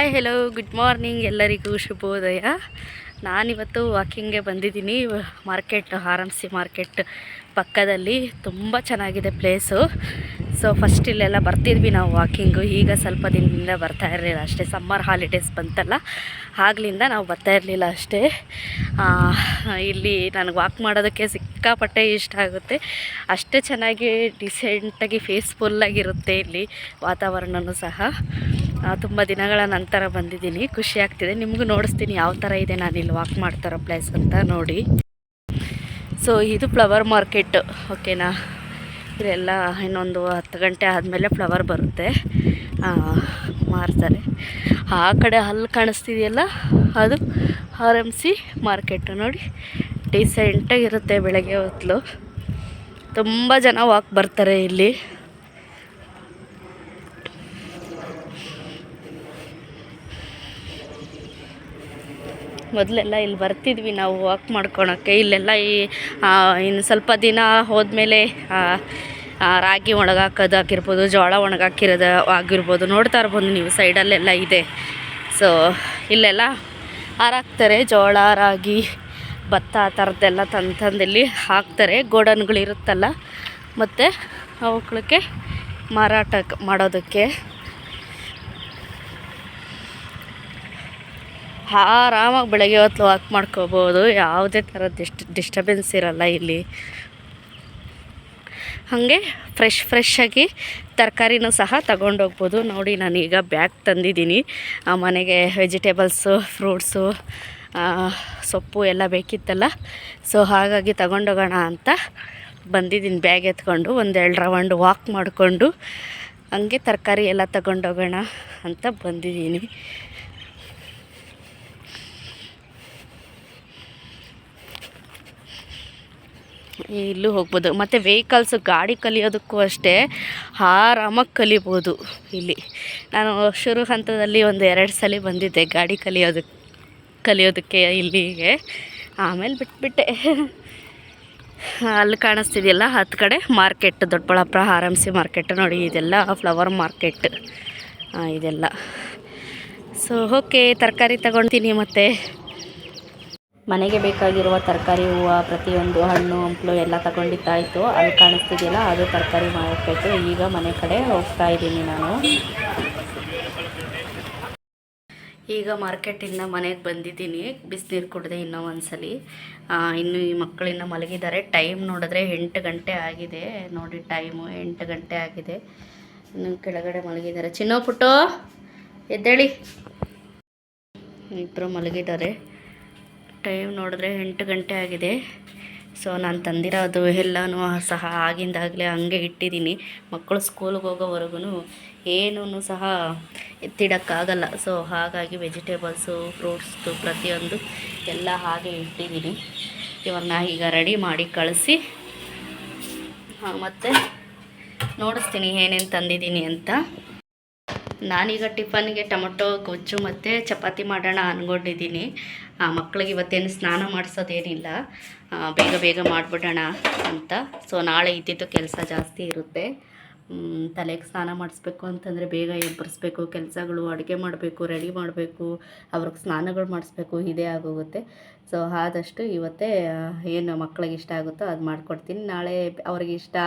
Hi hello good morning ಎಲ್ಲರಿಗೂ ಶುಭೋದಯ. ನಾನಿವತ್ತು ವಾಕಿಂಗ್ಗೆ ಬಂದಿದ್ದೀನಿ. Market R M C market ಪಕ್ಕದಲ್ಲಿ ತುಂಬ ಚೆನ್ನಾಗಿದೆ ಪ್ಲೇಸು. ಸೊ ಫಸ್ಟ್ ಇಲ್ಲೆಲ್ಲ ಬರ್ತಿದ್ವಿ ನಾವು ವಾಕಿಂಗು. ಈಗ ಸ್ವಲ್ಪ ದಿನದಿಂದ ಬರ್ತಾ ಇರಲಿಲ್ಲ ಅಷ್ಟೇ. ಸಮ್ಮರ್ ಹಾಲಿಡೇಸ್ ಬಂತಲ್ಲ, ಆಗ್ಲಿಂದ ನಾವು ಬರ್ತಾ ಇರಲಿಲ್ಲ ಅಷ್ಟೇ. ಇಲ್ಲಿ ನನಗೆ ವಾಕ್ ಮಾಡೋದಕ್ಕೆ ಸಿಕ್ಕಾಪಟ್ಟೆ ಇಷ್ಟ ಆಗುತ್ತೆ. ಅಷ್ಟೇ ಚೆನ್ನಾಗಿ ಡಿಸೆಂಟಾಗಿ ಪೀಸ್ಫುಲ್ಲಾಗಿರುತ್ತೆ ಇಲ್ಲಿ ವಾತಾವರಣವೂ ಸಹ. ತುಂಬ ದಿನಗಳ ನಂತರ ಬಂದಿದ್ದೀನಿ, ಖುಷಿ ಆಗ್ತಿದೆ. ನಿಮಗೂ ನೋಡಿಸ್ತೀನಿ ಯಾವ ಥರ ಇದೆ ನಾನು ಇಲ್ಲಿ ವಾಕ್ ಮಾಡ್ತಾರೋ ಪ್ಲೇಸ್ ಅಂತ ನೋಡಿ. ಸೊ ಇದು ಫ್ಲವರ್ ಮಾರ್ಕೆಟ್, ಓಕೆನಾ. ಇದೆಲ್ಲ ಇನ್ನೊಂದು 10 ಗಂಟೆ ಆದಮೇಲೆ ಫ್ಲವರ್ ಬರುತ್ತೆ, ಮಾರ್ತಾರೆ. ಆ ಕಡೆ ಅಲ್ಲಿ ಕಾಣಿಸ್ತಿದೆಯಲ್ಲ ಅದು ಆರ್ ಎಮ್ ಸಿ ಮಾರ್ಕೆಟು. ನೋಡಿ ಡಿಸೆಂಟಾಗಿರುತ್ತೆ. ಬೆಳಗ್ಗೆ ಹೊತ್ತು ತುಂಬ ಜನ ವಾಕ್ ಬರ್ತಾರೆ ಇಲ್ಲಿ. ಮೊದಲೆಲ್ಲ ಇಲ್ಲಿ ಬರ್ತಿದ್ವಿ ನಾವು ವಾಕ್ ಮಾಡ್ಕೊಳಕ್ಕೆ. ಇಲ್ಲೆಲ್ಲ ಇನ್ನು ಸ್ವಲ್ಪ ದಿನ ಹೋದ್ಮೇಲೆ ರಾಗಿ ಒಣಗಾಕೋದು ಆಗಿರ್ಬೋದು, ಜೋಳ ಒಣಗಾಕಿರೋದು ಆಗಿರ್ಬೋದು, ನೋಡ್ತಾ ಇರ್ಬೋದು ನೀವು ಸೈಡಲ್ಲೆಲ್ಲ ಇದೆ. ಸೊ ಇಲ್ಲೆಲ್ಲ ಹಾರಾಕ್ತಾರೆ ಜೋಳ, ರಾಗಿ, ಭತ್ತ ಆ ಥರದ್ದೆಲ್ಲ ತಂದಿಲ್ಲಿ ಹಾಕ್ತಾರೆ. ಗೋಡನ್ಗಳಿರುತ್ತಲ್ಲ, ಮತ್ತು ಅವುಗಳಿಗೆ ಮಾರಾಟ ಮಾಡೋದಕ್ಕೆ. ಆರಾಮಾಗಿ ಬೆಳಗ್ಗೆ ಹೊತ್ತು ವಾಕ್ ಮಾಡ್ಕೋಬೋದು, ಯಾವುದೇ ಥರದ ಡಿಸ್ಟರ್ಬೆನ್ಸ್ ಇರಲ್ಲ ಇಲ್ಲಿ. ಹಾಗೆ ಫ್ರೆಶ್ಶಾಗಿ ತರಕಾರಿನೂ ಸಹ ತಗೊಂಡೋಗ್ಬೋದು. ನೋಡಿ ನಾನೀಗ ಬ್ಯಾಗ್ ತಂದಿದ್ದೀನಿ. ಮನೆಗೆ ವೆಜಿಟೇಬಲ್ಸು, ಫ್ರೂಟ್ಸು, ಸೊಪ್ಪು ಎಲ್ಲ ಬೇಕಿತ್ತಲ್ಲ. ಸೊ ಹಾಗಾಗಿ ತಗೊಂಡೋಗೋಣ ಅಂತ ಬಂದಿದ್ದೀನಿ. ಬ್ಯಾಗ್ ಎತ್ಕೊಂಡು 1-2 ರೌಂಡ್ ವಾಕ್ ಮಾಡಿಕೊಂಡು ಹಂಗೆ ತರಕಾರಿ ಎಲ್ಲ ತಗೊಂಡೋಗೋಣ ಅಂತ ಬಂದಿದ್ದೀನಿ. ಇಲ್ಲೂ ಹೋಗ್ಬೋದು. ಮತ್ತು ವೆಹಿಕಲ್ಸು, ಗಾಡಿ ಕಲಿಯೋದಕ್ಕೂ ಅಷ್ಟೇ ಆರಾಮಾಗಿ ಕಲಿಬೋದು ಇಲ್ಲಿ. ನಾನು ಶುರು ಹಂತದಲ್ಲಿ 1-2 ಸಲ ಬಂದಿದ್ದೆ ಗಾಡಿ ಕಲಿಯೋದಕ್ಕೆ ಇಲ್ಲಿಗೆ. ಆಮೇಲೆ ಬಿಟ್ಬಿಟ್ಟೆ. ಅಲ್ಲಿ ಕಾಣಿಸ್ತಿದೆಯಲ್ಲ 10 ಕಡೆ market, Doddaballapura R M C market. ನೋಡಿ ಇದೆಲ್ಲ ಫ್ಲವರ್ ಮಾರ್ಕೆಟ್ ಇದೆಲ್ಲ. ಸೊ ಓಕೆ, ತರಕಾರಿ ತಗೊಳ್ತೀನಿ. ಮತ್ತು ಮನೆಗೆ ಬೇಕಾಗಿರುವ ತರಕಾರಿ, ಹೂವು, ಪ್ರತಿಯೊಂದು ಹಣ್ಣು ಹಂಪಲು ಎಲ್ಲ ತಗೊಂಡಿದ್ದಾಯಿತು. ಅಲ್ಲಿ ಕಾಣಿಸ್ತಿದೆಯಲ್ಲ ಅದು ತರಕಾರಿ ಮಾರ್ಕೆಟು. ಈಗ ಮನೆ ಕಡೆ ಹೋಗ್ತಾ ಇದ್ದೀನಿ ನಾನು. ಈಗ ಮಾರ್ಕೆಟಿಂದ ಮನೆಗೆ ಬಂದಿದ್ದೀನಿ. ಬಿಸಿನೀರು ಕುಡಿದೆ ಇನ್ನೂ ಒಂದ್ಸಲಿ. ಇನ್ನು ಈ ಮಕ್ಕಳಿನ್ನ ಮಲಗಿದ್ದಾರೆ. ಟೈಮ್ ನೋಡಿದ್ರೆ 8 ಗಂಟೆ ಆಗಿದೆ. ನೋಡಿ ಟೈಮು 8 ಗಂಟೆ ಆಗಿದೆ. ಇನ್ನು ಕೆಳಗಡೆ ಮಲಗಿದ್ದಾರೆ. ಚಿನ್ನೋ ಪುಟ್ಟು ಎದ್ದೇಳಿ. ಇಬ್ಬರು ಮಲಗಿದ್ದಾರೆ. ಟೈಮ್ ನೋಡಿದ್ರೆ 8 ಗಂಟೆ ಆಗಿದೆ. ಸೊ ನಾನು ತಂದಿರೋದು ಎಲ್ಲನೂ ಸಹ ಆಗಿಂದಾಗಲೇ ಹಂಗೆ ಇಟ್ಟಿದ್ದೀನಿ. ಮಕ್ಕಳು ಸ್ಕೂಲ್ಗೆ ಹೋಗೋವರೆಗೂ ಏನೂ ಸಹ ಎತ್ತಿಡೋಕ್ಕಾಗಲ್ಲ. ಸೊ ಹಾಗಾಗಿ ವೆಜಿಟೇಬಲ್ಸು, ಫ್ರೂಟ್ಸ್ದು ಪ್ರತಿಯೊಂದು ಎಲ್ಲ ಹಾಗೆ ಇಟ್ಟಿದ್ದೀನಿ. ಇವಾಗ ಈಗ ರೆಡಿ ಮಾಡಿ ಕಳಿಸಿ ಮತ್ತು ನೋಡಿಸ್ತೀನಿ ಏನೇನು ತಂದಿದ್ದೀನಿ ಅಂತ. ನಾನೀಗ ಟಿಫನ್ಗೆ ಟೊಮೊಟೊ ಗೊಜ್ಜು ಮತ್ತು ಚಪಾತಿ ಮಾಡೋಣ ಅಂದ್ಕೊಂಡಿದ್ದೀನಿ. ಮಕ್ಕಳಿಗೆ ಇವತ್ತೇನು ಸ್ನಾನ ಮಾಡಿಸೋದೇನಿಲ್ಲ, ಬೇಗ ಮಾಡಿಬಿಡೋಣ ಅಂತ. ಸೊ ನಾಳೆ ಇದ್ದಿದ್ದು ಕೆಲಸ ಜಾಸ್ತಿ ಇರುತ್ತೆ. ತಲೆಗೆ ಸ್ನಾನ ಮಾಡಿಸ್ಬೇಕು ಅಂತಂದರೆ ಬೇಗ ಎಬ್ಬರಿಸ್ಬೇಕು, ಕೆಲಸಗಳು, ಅಡುಗೆ ಮಾಡಬೇಕು, ರೆಡಿ ಮಾಡಬೇಕು, ಅವ್ರಿಗೆ ಸ್ನಾನಗಳು ಮಾಡಿಸ್ಬೇಕು, ಇದೇ ಆಗೋಗುತ್ತೆ. ಸೊ ಆದಷ್ಟು ಇವತ್ತೇ ಏನು ಮಕ್ಕಳಿಗೆ ಇಷ್ಟ ಆಗುತ್ತೋ ಅದು ಮಾಡಿಕೊಡ್ತೀನಿ. ನಾಳೆ ಅವ್ರಿಗೆ ಇಷ್ಟ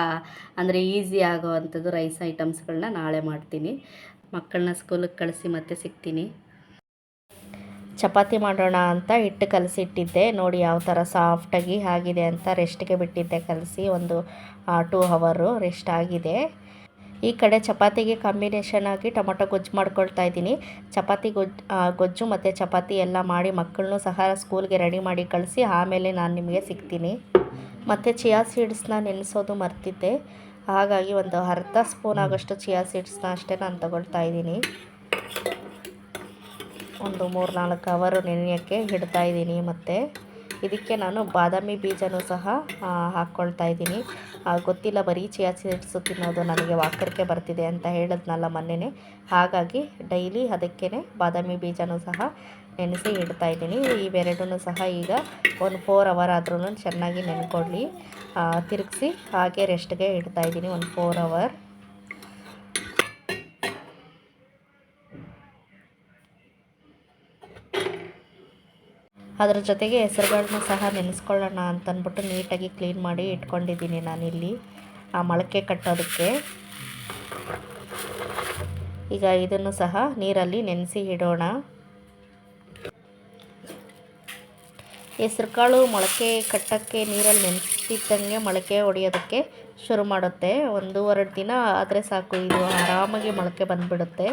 ಅಂದರೆ ಈಸಿ ಆಗೋ ಅಂಥದ್ದು ರೈಸ್ ಐಟಮ್ಸ್ಗಳನ್ನ ನಾಳೆ ಮಾಡ್ತೀನಿ. ಮಕ್ಕಳನ್ನ ಸ್ಕೂಲಿಗೆ ಕಳಿಸಿ ಮತ್ತೆ ಸಿಗ್ತೀನಿ. ಚಪಾತಿ ಮಾಡೋಣ ಅಂತ ಹಿಟ್ಟು ಕಲಸಿಟ್ಟಿದ್ದೆ. ನೋಡಿ ಯಾವ ಥರ ಸಾಫ್ಟಾಗಿ ಆಗಿದೆ ಅಂತ. ರೆಸ್ಟ್ಗೆ ಬಿಟ್ಟಿದ್ದೆ ಕಲಸಿ. ಒಂದು 2 ಅವರ್ ರೆಸ್ಟ್ ಆಗಿದೆ. ಈ ಕಡೆ ಚಪಾತಿಗೆ ಕಾಂಬಿನೇಷನ್ ಆಗಿ ಟೊಮೊಟೊ ಗೊಜ್ಜು ಮಾಡ್ಕೊಳ್ತಾ ಇದ್ದೀನಿ. ಗೊಜ್ಜು ಮತ್ತು ಚಪಾತಿ ಎಲ್ಲ ಮಾಡಿ ಮಕ್ಕಳನ್ನೂ ಸಹ ಸ್ಕೂಲ್ಗೆ ರೆಡಿ ಮಾಡಿ ಕಳಿಸಿ ಆಮೇಲೆ ನಾನು ನಿಮಗೆ ಸಿಗ್ತೀನಿ. ಮತ್ತು ಚಿಯಾ ಸೀಡ್ಸ್ನ ನೆನೆಸೋದು ಮರ್ತಿದ್ದೆ. ಹಾಗಾಗಿ ಒಂದು ಅರ್ಧ ಸ್ಪೂನ್ ಆಗೋಷ್ಟು ಚಿಯಾ ಸೀಡ್ಸ್ನ ಅಷ್ಟೇ ನಾನು ತಗೊಳ್ತಾ ಇದ್ದೀನಿ. ಒಂದು 3-4 ಅವರ್ ನೆನೆಯೋಕ್ಕೆ ಇಡ್ತಾ ಇದ್ದೀನಿ. ಮತ್ತು ಇದಕ್ಕೆ ನಾನು ಬಾದಾಮಿ ಬೀಜನೂ ಸಹ ಹಾಕ್ಕೊಳ್ತಾ ಇದ್ದೀನಿ. ಗೊತ್ತಿಲ್ಲ, ಬರೀ ಚಿಯಾ ಸೀಡ್ಸು ತಿನ್ನೋದು ನನಗೆ ವಾಕರಿಕೆ ಬರ್ತಿದೆ ಅಂತ ಹೇಳಿದ್ನಲ್ಲ ಮೊನ್ನೆನೇ. ಹಾಗಾಗಿ ಡೈಲಿ ಅದಕ್ಕೇ ಬಾದಾಮಿ ಬೀಜನೂ ಸಹ ನೆನೆಸಿ ಇಡ್ತಾ ಇದ್ದೀನಿ. ಇವೆರಡೂ ಸಹ ಈಗ ಒಂದು 4 ಅವರ್ ಆದ್ರೂ ಚೆನ್ನಾಗಿ ನೆನ್ಕೊಳ್ಳಿ. ತಿರುಗಿಸಿ ಹಾಗೆ ರೆಸ್ಟ್ಗೆ ಇಡ್ತಾ ಇದ್ದೀನಿ ಒಂದು 4 ಅವರ್. ಅದ್ರ ಜೊತೆಗೆ ಹೆಸರುಗಳನ್ನ ಸಹ ನೆನೆಸ್ಕೊಳ್ಳೋಣ ಅಂತಂದ್ಬಿಟ್ಟು ನೀಟಾಗಿ ಕ್ಲೀನ್ ಮಾಡಿ ಇಟ್ಕೊಂಡಿದ್ದೀನಿ ನಾನಿಲ್ಲಿ ಆ ಮೊಳಕೆ ಕಟ್ಟೋದಕ್ಕೆ. ಈಗ ಇದನ್ನು ಸಹ ನೀರಲ್ಲಿ ನೆನೆಸಿ ಇಡೋಣ. ಹೆಸ್ರುಕಾಳು ಮೊಳಕೆ ಕಟ್ಟೋಕ್ಕೆ ನೀರಲ್ಲಿ ನೆನೆಸ್ತಿದ್ದಂಗೆ ಮೊಳಕೆ ಹೊಡೆಯೋದಕ್ಕೆ ಶುರು ಮಾಡುತ್ತೆ. 1-2 ದಿನ ಆದರೆ ಸಾಕು, ಇದು ಆರಾಮಾಗಿ ಮೊಳಕೆ ಬಂದುಬಿಡುತ್ತೆ.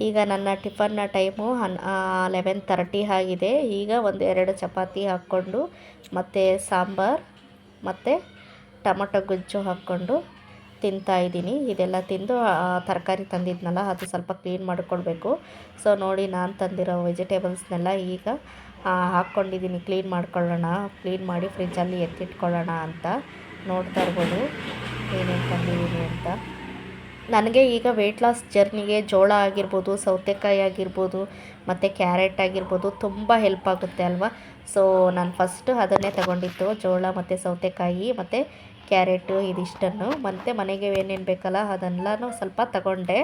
ಈಗ ನನ್ನ ಟಿಫನ್ನ ಟೈಮು 11:30 ಆಗಿದೆ. ಈಗ 1-2 ಚಪಾತಿ ಹಾಕ್ಕೊಂಡು ಮತ್ತು ಸಾಂಬಾರು ಮತ್ತು ಟೊಮಟೊ ಗೊಜ್ಜು ಹಾಕ್ಕೊಂಡು ತಿಂತಾಯಿದ್ದೀನಿ. ಇದೆಲ್ಲ ತಿಂದು ತರಕಾರಿ ತಂದಿದ್ನಲ್ಲ ಅದು ಸ್ವಲ್ಪ ಕ್ಲೀನ್ ಮಾಡಿಕೊಡ್ಬೇಕು. ಸೊ ನೋಡಿ, ನಾನು ತಂದಿರೋ ವೆಜಿಟೇಬಲ್ಸ್ನೆಲ್ಲ ಈಗ ಹಾಕ್ಕೊಂಡಿದ್ದೀನಿ. ಕ್ಲೀನ್ ಮಾಡಿ ಫ್ರಿಜ್ಜಲ್ಲಿ ಎತ್ತಿಟ್ಕೊಳ್ಳೋಣ ಅಂತ. ನೋಡ್ತಾ ಇರ್ಬೋದು ಏನೇನು ತಂದಿದ್ದೀನಿ ಅಂತ. ನನಗೆ ಈಗ ವೆಯ್ಟ್ ಲಾಸ್ ಜರ್ನಿಗೆ ಜೋಳ ಆಗಿರ್ಬೋದು, ಸೌತೆಕಾಯಿ ಆಗಿರ್ಬೋದು ಮತ್ತು ಕ್ಯಾರೆಟ್ ಆಗಿರ್ಬೋದು ತುಂಬ ಹೆಲ್ಪ್ ಆಗುತ್ತೆ ಅಲ್ವಾ. ಸೊ ನಾನು ಫಸ್ಟು ಅದನ್ನೇ ತಗೊಂಡಿದ್ದು, ಜೋಳ ಮತ್ತು ಸೌತೆಕಾಯಿ ಮತ್ತು ಕ್ಯಾರೆಟು ಇದಿಷ್ಟನ್ನು. ಮತ್ತು ಮನೆಗೆ ಏನೇನು ಬೇಕಲ್ಲ ಅದೆಲ್ಲನೂ ಸ್ವಲ್ಪ ತಗೊಂಡೆ.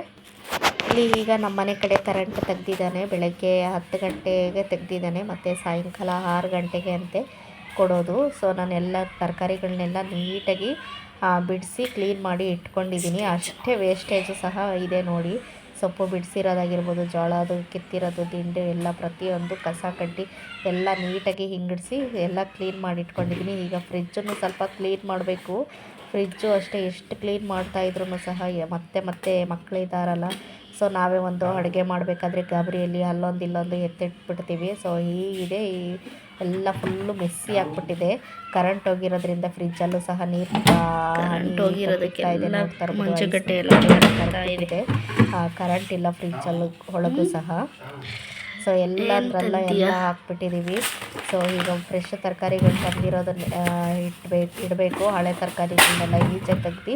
ಇಲ್ಲಿ ಈಗ ನಮ್ಮ ಮನೆ ಕಡೆ ಕರೆಂಟ್ ತೆಗ್ದಿದ್ದಾನೆ. ಬೆಳಗ್ಗೆ 10 ಗಂಟೆಗೆ ತೆಗ್ದಿದ್ದಾನೆ ಮತ್ತು ಸಾಯಂಕಾಲ 6 ಗಂಟೆಗೆ ಅಂತೆ ಕೊಡೋದು. ಸೊ ನಾನೆಲ್ಲ ತರಕಾರಿಗಳನ್ನೆಲ್ಲ ನೀಟಾಗಿ ಬಿಡಿಸಿ ಕ್ಲೀನ್ ಮಾಡಿ ಇಟ್ಕೊಂಡಿದ್ದೀನಿ. ಅಷ್ಟೇ ವೇಸ್ಟೇಜು ಸಹ ಇದೆ ನೋಡಿ. ಸೊಪ್ಪು ಬಿಡಿಸಿರೋದಾಗಿರ್ಬೋದು, ಜೋಳದು ಕಿತ್ತಿರೋದು, ದಿಂಡು ಎಲ್ಲ ಪ್ರತಿಯೊಂದು ಕಸ ಕಡ್ಡಿ ಎಲ್ಲ ನೀಟಾಗಿ ಹಿಂಗಿಡಿಸಿ ಎಲ್ಲ ಕ್ಲೀನ್ ಮಾಡಿ ಇಟ್ಕೊಂಡಿದ್ದೀನಿ. ಈಗ ಫ್ರಿಜ್ಜನ್ನು ಸ್ವಲ್ಪ ಕ್ಲೀನ್ ಮಾಡಬೇಕು. ಫ್ರಿಜ್ಜು ಅಷ್ಟೇ ಎಷ್ಟು ಕ್ಲೀನ್ ಮಾಡ್ತಾಯಿದ್ರು ಸಹ ಮತ್ತೆ ಮಕ್ಕಳಿದ್ದಾರಲ್ಲ, ಸೊ ನಾವೇ ಒಂದು ಅಡುಗೆ ಮಾಡಬೇಕಾದ್ರೆ ಗಾಬರಿಯಲ್ಲಿ ಅಲ್ಲೊಂದು ಇಲ್ಲೊಂದು ಎತ್ತಿಟ್ಬಿಡ್ತೀವಿ. ಸೊ ಹೀಗಿದೆ, ಎಲ್ಲ ಫುಲ್ಲು ಮೆಸ್ಸಿ ಆಗಿಬಿಟ್ಟಿದೆ. ಕರೆಂಟ್ ಹೋಗಿರೋದ್ರಿಂದ ಫ್ರಿಜ್ಜಲ್ಲೂ ಸಹ ನೀರು ಹೋಗಿರೋದಕ್ಕೆ ಮಂಜುಗಡ್ಡೆ ಎಲ್ಲ ಇದೆ. ಕರೆಂಟ್ ಇಲ್ಲ ಫ್ರಿಜ್ಜಲ್ಲೂ ಒಳಗೂ ಸಹ. ಸೊ ಎಲ್ಲದರಲ್ಲ ಎಲ್ಲ ಹಾಕ್ಬಿಟ್ಟಿದ್ದೀವಿ. ಸೊ ಈಗ ಫ್ರೆಶ್ ತರಕಾರಿಗಳು ತಂದಿರೋದನ್ನ ಇಡಬೇಕು. ಹಳೆ ತರಕಾರಿಗಳನ್ನೆಲ್ಲ ಈಚೆ ತೆಗ್ದು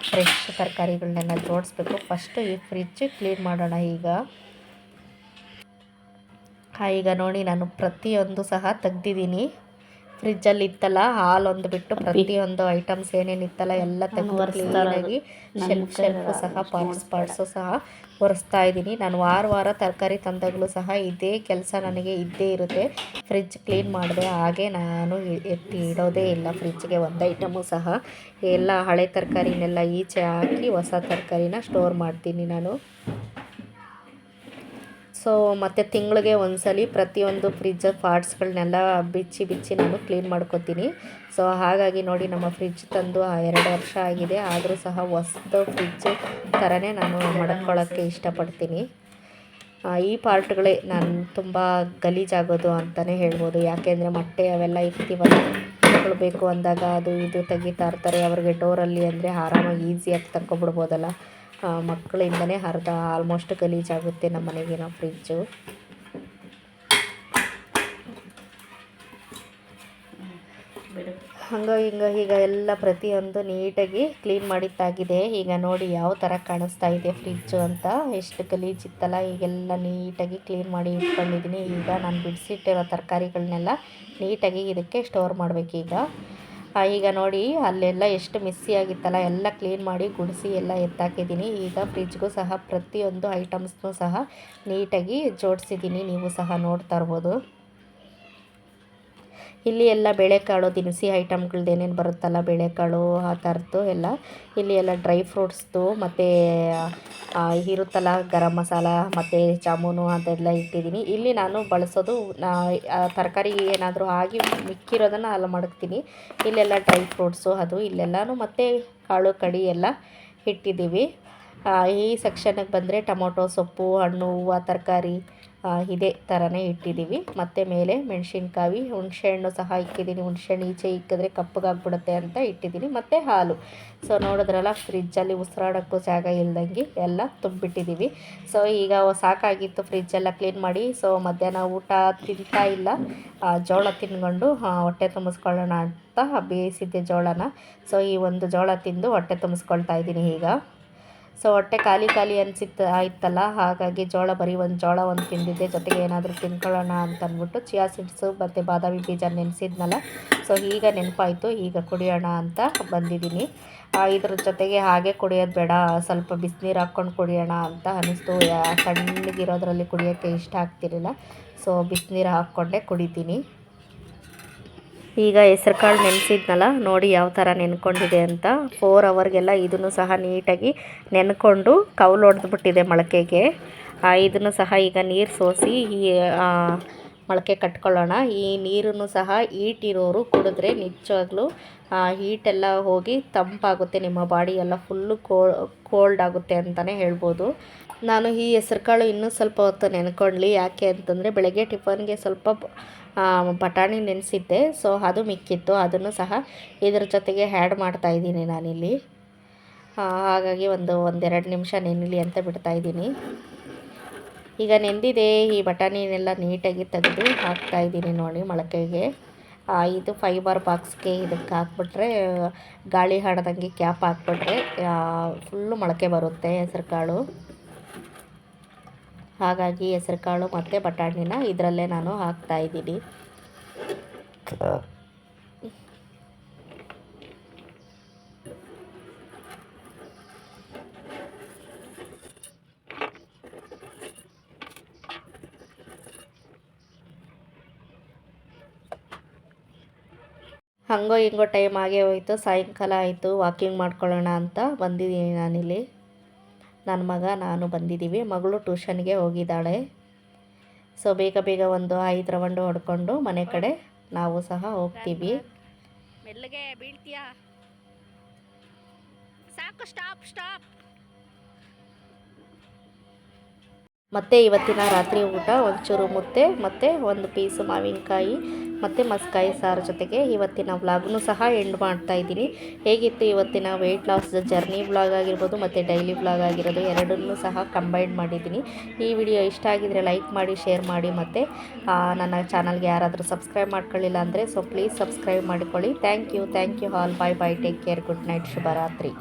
ಫ್ರೆಶ್ ತರಕಾರಿಗಳನ್ನೆಲ್ಲ ಜೋಡಿಸ್ಬೇಕು. ಫಸ್ಟು ಈ ಫ್ರಿಜ್ ಕ್ಲೀನ್ ಮಾಡೋಣ ಈಗ ನೋಡಿ, ನಾನು ಪ್ರತಿಯೊಂದು ಸಹ ತೆಗ್ದಿದ್ದೀನಿ. ಫ್ರಿಜ್ಜಲ್ಲಿ ಇತ್ತಲ್ಲ ಹಾಲೊಂದು ಬಿಟ್ಟು ಪ್ರತಿಯೊಂದು ಐಟಮ್ಸ್ ಏನೇನಿತ್ತಲ್ಲ ಎಲ್ಲ ತೆಗೆದು ಕ್ಲೀನಾಗಿ ಶೆಲ್ಫು ಸಹ ಪಾರ್ಟ್ಸು ಸಹ ಒರೆಸ್ತಾ ಇದ್ದೀನಿ. ನಾನು ವಾರ ತರಕಾರಿ ತಂದಾಗಲೂ ಸಹ ಇದೇ ಕೆಲಸ ನನಗೆ ಇದ್ದೇ ಇರುತ್ತೆ. ಫ್ರಿಜ್ ಕ್ಲೀನ್ ಮಾಡಿದೆ ಹಾಗೆ ನಾನು ಎತ್ತಿ ಇಡೋದೇ ಇಲ್ಲ ಫ್ರಿಜ್ಗೆ ಒಂದು ಐಟಮು ಸಹ. ಎಲ್ಲ ಹಳೆ ತರಕಾರಿನೆಲ್ಲ ಈಚೆ ಹಾಕಿ ಹೊಸ ತರಕಾರಿನ ಸ್ಟೋರ್ ಮಾಡ್ತೀನಿ ನಾನು. ಸೊ ಮತ್ತು ತಿಂಗಳಿಗೆ ಒಂದ್ಸಲ ಪ್ರತಿಯೊಂದು ಫ್ರಿಜ್ ಪಾರ್ಟ್ಸ್ಗಳನ್ನೆಲ್ಲ ಬಿಚ್ಚಿ ನಾನು ಕ್ಲೀನ್ ಮಾಡ್ಕೊತೀನಿ. ಸೊ ಹಾಗಾಗಿ ನೋಡಿ, ನಮ್ಮ ಫ್ರಿಜ್ ತಂದು 2 ವರ್ಷ ಆಗಿದೆ. ಆದರೂ ಸಹ ಹೊಸದು ಫ್ರಿಜ್ ಥರನೇ ನಾನು ಮಡ್ಕೊಳ್ಳೋಕ್ಕೆ ಇಷ್ಟಪಡ್ತೀನಿ. ಈ ಪಾರ್ಟ್ಗಳೇ ನಾನು ತುಂಬ ಗಲೀಜಾಗೋದು ಅಂತಲೇ ಹೇಳ್ಬೋದು. ಯಾಕೆಂದರೆ ಮೊಟ್ಟೆ ಅವೆಲ್ಲ ಇರ್ತೀವಲ್ಲ, ಮಕ್ಕಳು ಬೇಕು ಅಂದಾಗ ಅದು ಇದು ತೆಗಿತಾ ಇರ್ತಾರೆ. ಅವ್ರಿಗೆ ಡೋರಲ್ಲಿ ಅಂದರೆ ಆರಾಮಾಗಿ ಈಸಿಯಾಗಿ ತಗೊಬಿಡ್ಬೋದಲ್ಲ. ಮಕ್ಕಳಿಂದನೇ ಆಲ್ಮೋಸ್ಟ್ ಗಲೀಜಾಗುತ್ತೆ ನಮ್ಮ ಮನೆಗಿನ ಫ್ರಿಜ್ಜು. ಈಗ ಎಲ್ಲ ಪ್ರತಿಯೊಂದು ನೀಟಾಗಿ ಕ್ಲೀನ್ ಮಾಡಿದ್ದಾಗಿದೆ. ಈಗ ನೋಡಿ ಯಾವ ಥರ ಕಾಣಿಸ್ತಾ ಇದೆ ಫ್ರಿಜ್ಜು ಅಂತ. ಎಷ್ಟು ಗಲೀಜಿತ್ತಲ್ಲ, ಈಗೆಲ್ಲ ನೀಟಾಗಿ ಕ್ಲೀನ್ ಮಾಡಿ ಇಟ್ಕೊಂಡಿದ್ದೀನಿ. ಈಗ ನಾನು ಬಿಡಿಸಿಟ್ಟಿರೋ ತರಕಾರಿಗಳನ್ನೆಲ್ಲ ನೀಟಾಗಿ ಇದಕ್ಕೆ ಸ್ಟೋರ್ ಮಾಡಬೇಕೀಗ. ಈಗ ನೋಡಿ, ಅಲ್ಲೆಲ್ಲ ಎಷ್ಟು ಮಿಸ್ಸಿ ಆಗಿತ್ತಲ್ಲ ಎಲ್ಲ ಕ್ಲೀನ್ ಮಾಡಿ ಗುಡಿಸಿ ಎಲ್ಲ ಎತ್ತಾಕಿದ್ದೀನಿ. ಈಗ ಫ್ರಿಜ್ಗೂ ಸಹ ಪ್ರತಿಯೊಂದು ಐಟಮ್ಸ್ನೂ ಸಹ ನೀಟಾಗಿ ಜೋಡಿಸಿದ್ದೀನಿ. ನೀವು ಸಹ ನೋಡ್ತಾ ಇರ್ಬೋದು. ಇಲ್ಲಿ ಎಲ್ಲ ಬೇಳೆಕಾಳು ದಿನಸಿ ಐಟಮ್ಗಳ್ದು ಏನೇನು ಬರುತ್ತಲ್ಲ, ಬೇಳೆಕಾಳು ಆ ಥರದ್ದು ಎಲ್ಲ ಇಲ್ಲಿ ಎಲ್ಲ ಡ್ರೈ ಫ್ರೂಟ್ಸ್ದು ಮತ್ತು ಇರುತ್ತಲ್ಲ ಗರಂ ಮಸಾಲ ಮತ್ತು ಜಾಮೂನು ಅದೆಲ್ಲ ಇಟ್ಟಿದ್ದೀನಿ. ಇಲ್ಲಿ ನಾನು ಬಳಸೋದು ತರಕಾರಿ ಏನಾದರೂ ಆಗಿ ಮಿಕ್ಕಿರೋದನ್ನು ಅಲ್ಲಿ ಮಡಗ್ತೀನಿ. ಇಲ್ಲೆಲ್ಲ ಡ್ರೈ ಫ್ರೂಟ್ಸು ಅದು ಇಲ್ಲೆಲ್ಲನೂ ಮತ್ತು ಕಾಳು ಕಡಿ ಎಲ್ಲ ಇಟ್ಟಿದ್ದೀವಿ. ಈ ಸೆಕ್ಷನ್ಗೆ ಬಂದರೆ ಟೊಮೊಟೊ ಸೊಪ್ಪು, ಹಣ್ಣು, ಹೂವು, ತರಕಾರಿ ಇದೇ ಥರನೇ ಇಟ್ಟಿದ್ದೀವಿ. ಮತ್ತು ಮೇಲೆ ಮೆಣಸಿನ್ಕಾಯಿ, ಹುಣಸೆಹಣ್ಣು ಸಹ ಇಕ್ಕಿದ್ದೀನಿ. ಹುಣಸೆಹಣ್ಣು ಈಚೆ ಇಕ್ಕಿದ್ರೆ ಕಪ್ಪಗಾಗ್ಬಿಡುತ್ತೆ ಅಂತ ಇಟ್ಟಿದ್ದೀನಿ. ಮತ್ತು ಹಾಲು. ಸೊ ನೋಡಿದ್ರಲ್ಲ, ಫ್ರಿಜ್ಜಲ್ಲಿ ಉಸಿರಾಡೋಕ್ಕೂ ಜಾಗ ಇಲ್ದಂಗೆ ಎಲ್ಲ ತುಂಬಿಟ್ಟಿದ್ದೀವಿ. ಸೊ ಈಗ ಸಾಕಾಗಿತ್ತು ಫ್ರಿಜ್ಜೆಲ್ಲ ಕ್ಲೀನ್ ಮಾಡಿ. ಸೊ ಮಧ್ಯಾಹ್ನ ಊಟ ತಿಂತಾ ಇಲ್ಲ, ಜೋಳ ತಿನ್ಕೊಂಡು ಹೊಟ್ಟೆ ತುಂಬಿಸ್ಕೊಳ್ಳೋಣ ಅಂತ ಬೇಯಿಸಿದ್ದೆ ಜೋಳನ. ಸೊ ಈ ಒಂದು ಜೋಳ ತಿಂದು ಹೊಟ್ಟೆ ತುಂಬಿಸ್ಕೊಳ್ತಾ ಇದ್ದೀನಿ ಈಗ. ಸೊ ಹೊಟ್ಟೆ ಖಾಲಿ ಆಯ್ತಲ್ಲ, ಹಾಗಾಗಿ ಬರೀ ಒಂದು ಜೋಳ ತಿಂದಿದ್ದೆ. ಜೊತೆಗೆ ಏನಾದರೂ ತಿನ್ಕೊಳ್ಳೋಣ ಅಂತಂದ್ಬಿಟ್ಟು ಚಿಯಾ ಸೀಡ್ಸು ಮತ್ತು ಬಾದಾಮಿ ಬೀಜ ನೆನೆಸಿದ್ನಲ್ಲ, ಸೊ ಈಗ ನೆನಪಾಯಿತು, ಈಗ ಕುಡಿಯೋಣ ಅಂತ ಬಂದಿದ್ದೀನಿ. ಇದ್ರ ಜೊತೆಗೆ ಹಾಗೆ ಕುಡಿಯೋದು ಬೇಡ, ಸ್ವಲ್ಪ ಬಿಸಿನೀರು ಹಾಕ್ಕೊಂಡು ಕುಡಿಯೋಣ ಅಂತ ಅನ್ನಿಸ್ತು. ತಣ್ಣಗಿರೋದ್ರಲ್ಲಿ ಕುಡಿಯೋಕ್ಕೆ ಇಷ್ಟ ಆಗ್ತಿರಲಿಲ್ಲ. ಸೊ ಬಿಸಿನೀರು ಹಾಕ್ಕೊಂಡೆ ಕುಡಿತೀನಿ. ಈಗ ಹೆಸ್ರು ಕಾಳು ನೆನೆಸಿದ್ನಲ್ಲ, ನೋಡಿ ಯಾವ ಥರ ನೆನ್ಕೊಂಡಿದೆ ಅಂತ. 4 ಅವರ್ಗೆಲ್ಲ ಇದನ್ನು ಸಹ ನೀಟಾಗಿ ನೆನ್ಕೊಂಡು ಕೌಲು ಹೊಡೆದ್ಬಿಟ್ಟಿದೆ ಮೊಳಕೆಗೆ. ಇದನ್ನು ಸಹ ಈಗ ನೀರು ಸೋಸಿ ಮೊಳಕೆ ಕಟ್ಕೊಳ್ಳೋಣ. ಈ ನೀರನ್ನು ಸಹ ಹೀಟಿರೋರು ಕುಡಿದ್ರೆ ನಿಜವಾಗ್ಲೂ ಹೀಟೆಲ್ಲ ಹೋಗಿ ತಂಪಾಗುತ್ತೆ, ನಿಮ್ಮ ಬಾಡಿ ಎಲ್ಲ ಫುಲ್ಲು ಕೋಲ್ಡ್ ಆಗುತ್ತೆ ಅಂತಲೇ ಹೇಳ್ಬೋದು. ನಾನು ಈ ಹೆಸ್ರು ಕಾಳು ಇನ್ನೂ ಸ್ವಲ್ಪ ಹೊತ್ತು ನೆನ್ಕೊಳ್ಳಿ. ಯಾಕೆ ಅಂತಂದರೆ ಬೆಳಗ್ಗೆ ಟಿಫನ್ಗೆ ಸ್ವಲ್ಪ ಬಟಾಣಿ ನೆನೆಸಿದ್ದೆ, ಸೊ ಅದು ಮಿಕ್ಕಿತ್ತು. ಅದನ್ನು ಸಹ ಇದ್ರ ಜೊತೆಗೆ ಆ್ಯಡ್ ಮಾಡ್ತಾಯಿದ್ದೀನಿ ನಾನಿಲ್ಲಿ. ಹಾಗಾಗಿ ಒಂದೆರಡು ನಿಮಿಷ ನೆನಲಿ ಅಂತ ಬಿಡ್ತಾಯಿದ್ದೀನಿ. ಈಗ ನೆಂದಿದೆ. ಈ ಬಟಾಣಿನೆಲ್ಲ ನೀಟಾಗಿ ತೆಗೆದು ಹಾಕ್ತಾಯಿದ್ದೀನಿ ನೋಡಿ ಮೊಳಕೆಗೆ. ಇದು ಫೈಬರ್ ಬಾಕ್ಸ್ಗೆ ಇದಕ್ಕೆ ಹಾಕ್ಬಿಟ್ರೆ, ಗಾಳಿ ಆಡ್ದಂಗೆ ಕ್ಯಾಪ್ ಹಾಕ್ಬಿಟ್ರೆ ಫುಲ್ಲು ಮೊಳಕೆ ಬರುತ್ತೆ ಹೆಸ್ರು ಕಾಳು. ಹಾಗಾಗಿ ಹೆಸ್ರು ಕಾಳು ಮತ್ತು ಬಟಾಣಿನ ಇದರಲ್ಲೇ ನಾನು ಹಾಕ್ತಾಯಿದ್ದೀನಿ. ಹಂಗೋ ಹಿಂಗೋ ಟೈಮ್ ಆಗೇ ಹೋಯಿತು, ಸಾಯಂಕಾಲ ಆಯಿತು. ವಾಕಿಂಗ್ ಮಾಡ್ಕೊಳ್ಳೋಣ ಅಂತ ಬಂದಿದ್ದೀನಿ ನಾನಿಲ್ಲಿ. ನನ್ನ ಮಗ ನಾನು ಬಂದಿದ್ದೀವಿ. ಮಗಳು ಟ್ಯೂಷನ್ಗೆ ಹೋಗಿದ್ದಾಳೆ. ಸೊ ಬೇಗ ಬೇಗ ಒಂದು 5 ರೌಂಡು ಹೊಡ್ಕೊಂಡು ಮನೆ ಕಡೆ ನಾವು ಸಹ ಹೋಗ್ತೀವಿ. ಮೆಲ್ಲಗೆ ಬೀಳ್ತೀಯಾ, ಸಾಕು, ಸ್ಟಾಪ್. ಮತ್ತು ಇವತ್ತಿನ ರಾತ್ರಿ ಊಟ ಒಂಚೂರು ಮುದ್ದೆ ಮತ್ತು ಒಂದು ಪೀಸು ಮಾವಿನಕಾಯಿ ಮತ್ತು ಮಸ್ಕಾಯಿ ಸಾರು ಜೊತೆಗೆ ಇವತ್ತಿನ ವ್ಲಾಗ್ನು ಸಹ ಎಂಡ್ ಮಾಡ್ತಾಯಿದ್ದೀನಿ. ಹೇಗಿತ್ತು ಇವತ್ತಿನ ವೆಯ್ಟ್ ಲಾಸ್ ಜರ್ನಿ ವ್ಲಾಗ್ ಆಗಿರ್ಬೋದು ಮತ್ತು ಡೈಲಿ ವ್ಲಾಗ್ ಆಗಿರೋದು, ಎರಡನ್ನೂ ಸಹ ಕಂಬೈನ್ ಮಾಡಿದ್ದೀನಿ. ಈ ವಿಡಿಯೋ ಇಷ್ಟ ಆಗಿದರೆ ಲೈಕ್ ಮಾಡಿ, ಶೇರ್ ಮಾಡಿ, ಮತ್ತು ನನ್ನ ಚಾನಲ್ಗೆ ಯಾರಾದರೂ ಸಬ್ಸ್ಕ್ರೈಬ್ ಮಾಡ್ಕೊಳ್ಳಿಲ್ಲ ಅಂದರೆ ಸೊ ಪ್ಲೀಸ್ ಸಬ್ಸ್ಕ್ರೈಬ್ ಮಾಡಿಕೊಳ್ಳಿ. Thank you all. Bye, take care, good night, ಶುಭರಾತ್ರಿ.